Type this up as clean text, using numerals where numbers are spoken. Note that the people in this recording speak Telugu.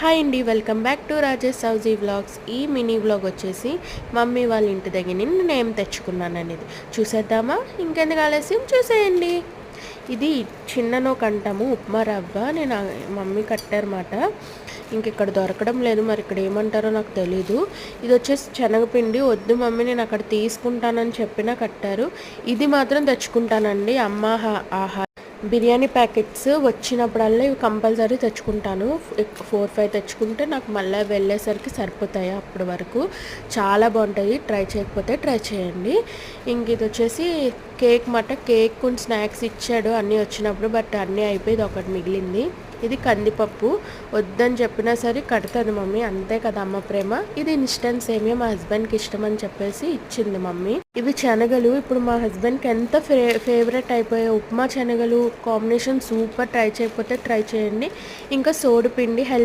హాయ్ అండి, వెల్కమ్ బ్యాక్ టు రాజేష్ సౌజీ వ్లాగ్స్. ఈ మినీ వ్లాగ్ వచ్చేసి మమ్మీ వాళ్ళ ఇంటి దగ్గర నుండి నేను తెచ్చుకున్నాను అనేది చూసేద్దామా. ఇంకెందుకు ఆలస్యం, చూసేయండి. ఇది చిన్ననో కంటాము ఉప్మా రవ్వ. నేను మమ్మీ కట్టారన్నమాట. ఇక్కడ దొరకడం లేదు, మరి ఇక్కడ ఏమంటారో నాకు తెలీదు. ఇది వచ్చేసి శనగపిండి. వద్దు మమ్మీ, నేను అక్కడ తీసుకుంటానని చెప్పినా కట్టారు. ఇది మాత్రం తెచ్చుకుంటానండి. అమ్మ ఆహా బిర్యానీ ప్యాకెట్స్ వచ్చినప్పుడల్లా ఇవి కంపల్సరీ తెచ్చుకుంటాను. 4-5 తెచ్చుకుంటే నాకు మళ్ళీ వెళ్ళేసరికి సరిపోతాయి. అప్పటి వరకు చాలా బాగుంటాయి. ట్రై చేయకపోతే ట్రై చేయండి. ఇది వచ్చేసి కేక్ కేక్ కొన్ని స్నాక్స్ ఇచ్చాడు అన్నీ వచ్చినప్పుడు, బట్ అన్నీ అయిపోయి ఇది ఒకటి మిగిలింది. ఇది కందిపప్పు. వద్దని చెప్పినా సరే కడుతుంది మమ్మీ, అంతే కదా అమ్మ ప్రేమ. ఇది ఇన్స్టెంట్ సేమియా, మా హస్బెండ్కి ఇష్టం అని చెప్పేసి ఇచ్చింది మమ్మీ. ఇవి శనగలు. ఇప్పుడు మా హస్బెండ్కి ఎంత ఫేవరెట్ అయిపోయాయి ఉప్మా శనగలు కాంబినేషన్, సూపర్. ట్రై చేయకపోతే ట్రై చేయండి. ఇంకా సోడిపిండి, హెల్త్